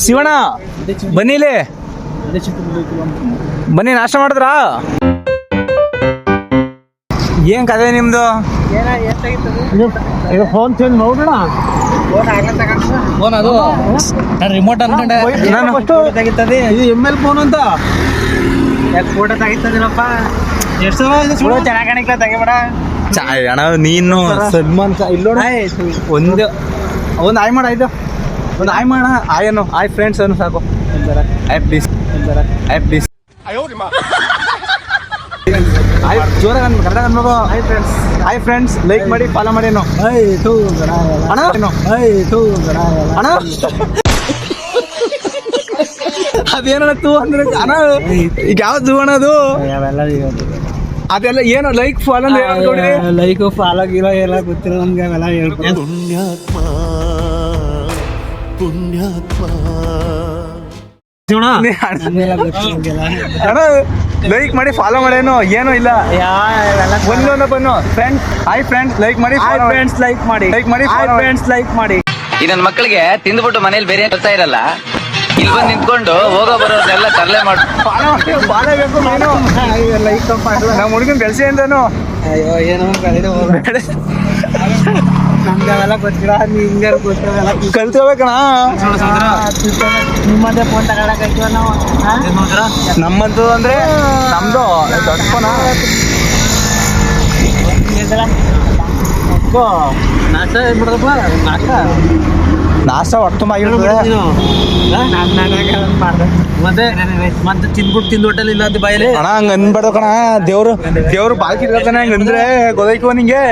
ಶಿವಣ್ಣ ಬನ್ನಿ ಇಲ್ಲಿ, ಬನ್ನಿ ನಾಷ್ಟ ಮಾಡಿದ್ರಾ? ಏನ್ ಕತೆ ನಿಮ್ದು? ಫೋನ್ ಚೇಂಜ್ ಮಾಡೋಣ. ಫೋನ್ ಅದು ರಿಮೋಟ್ ಅನ್ಕೊಂಡೆ. ಇದು ML ಫೋನ್ ಅಂತ ಫೋಟೋ ತೆಗಿತದಿಲ್ಲಪ್ಪ. ಎಷ್ಟು ಚೆನ್ನಾಗಿ ಕಾಣಿಕ್ಲ ತೆಗಿಬೇಡ. ಅಣ್ಣ ನೀನು ಸಲ್ಮಾನ್ ಇಲ್ಲೋಡ ಒಂದು ಆಯ್ ಮಾಡ, ಆಯ್ತು ಒಂದು ಆಯ್ ಮಾಡ. ಆಯ್ ಆಯ್ ಫ್ರೆಂಡ್ಸ್ ಅನ್ನು ಸಾಕು. ಆಯ್ ಪ್ಲೀಸ್, ಆಯ್ ಪ್ಲೀಸ್. ಜೋರಾಗಿ ಕರೆಕ್ಟಾಗಿ ಅನ್ಬೇಕು. ಹಾಯ್ ಫ್ರೆಂಡ್ಸ್, ಲೈಕ್ ಮಾಡಿ, ಫಾಲೋ ಮಾಡಿ. ಅಣ್ಣ ಅಣ್ಣ ಅದೇನ ತೂ ಅಂದ್ರೆ ಅಣ್ಣ ಈಗ ಯಾವ್ದು ಅಣ್ಣ ಅದು? ಅದೆಲ್ಲ ಏನು ಲೈಕ್ ಫಾಲೋ ಲೈಕ್ ಫಾಲೋ ಗಿಲೋ ಎಲ್ಲ ಗೊತ್ತಿರೋ ನಮ್ಗೆ ಅವೆಲ್ಲ ಹೇಳ್ಬೋದು. ಪುಣ್ಯಾತ್ಮ ಅಣ್ಣ ಲೈಕ್ ಮಾಡಿ, ಫಾಲೋ ಮಾಡೇನು ಏನೂ ಇಲ್ಲ. ಒಂದೊಂದು bun friends, hi friends, like ಮಾಡಿ, ಫ್ರೆಂಡ್ಸ್ ಲೈಕ್ ಮಾಡಿ, ಲೈಕ್ ಮಾಡಿ, ಫ್ರೆಂಡ್ಸ್ ಲೈಕ್ ಮಾಡಿ. ಈ ನನ್ನ ಮಕ್ಕಳಿಗೆ ತಿಂದ್ಬಿಟ್ಟು ಮನೇಲಿ ಬೇರೆ ಕೆಲಸ ಇರಲ್ಲ, ಇಲ್ಲಿ ಬಂದು ನಿಂತ್ಕೊಂಡು ಹೋಗೋ ಬರೋದನ್ನೆಲ್ಲ ತರಲೆ ಮಾಡಿ ಫಾಲೋ ಬೇಕು. ನೀನು ಲೈಕ್ ನಮ್ಮ ಹುಡುಗನ ಬೆಳೆಸಿ ಅಂತಾನು. ಅಯ್ಯೋ ಏನೋ ನಮ್ಗೆ ಅವೆಲ್ಲ ಗೊತ್ತಿಲ್ಲ, ನಿಮ್ಗೆ ಗೊತ್ತಿರೋಲ್ಲ. ಕಲ್ತ್ಕೋಬೇಕಣ್ಣ. ನಿಮ್ಮದೇ ಫೋನ್ ತಗೊಳಕೈತೀವ ನಾವು. ನಮ್ಮಂತೂ ಅಂದ್ರೆ ನಮ್ದು ದೊಡ್ಡ ಫೋನ. ನಾಷ್ಟ ಏನ್ ಬಿಡದಪ್ಪ? ನಾಷ್ಟ ಹೊಟ್ಟೆ ತುಂಬ ಆಗಿರ್ತದೆ. ಮತ್ತೆ ಮತ್ತೆ ತಿಂದು ಹೋಟೆಲ್ ಇಲ್ಲ ಅಂತ ಬಾಯಲ್ಲಿ ಅಣ್ಣ ಹಂಗ ಅನ್ಬೇಡ ಕಣ. ದೇವ್ರು ಬಾಕಿ ಇರ್ತಾನೆ ಹಂಗಂದ್ರೆ ಗೊತ್ತಾಯ್ತು ನಿಂಗೆ.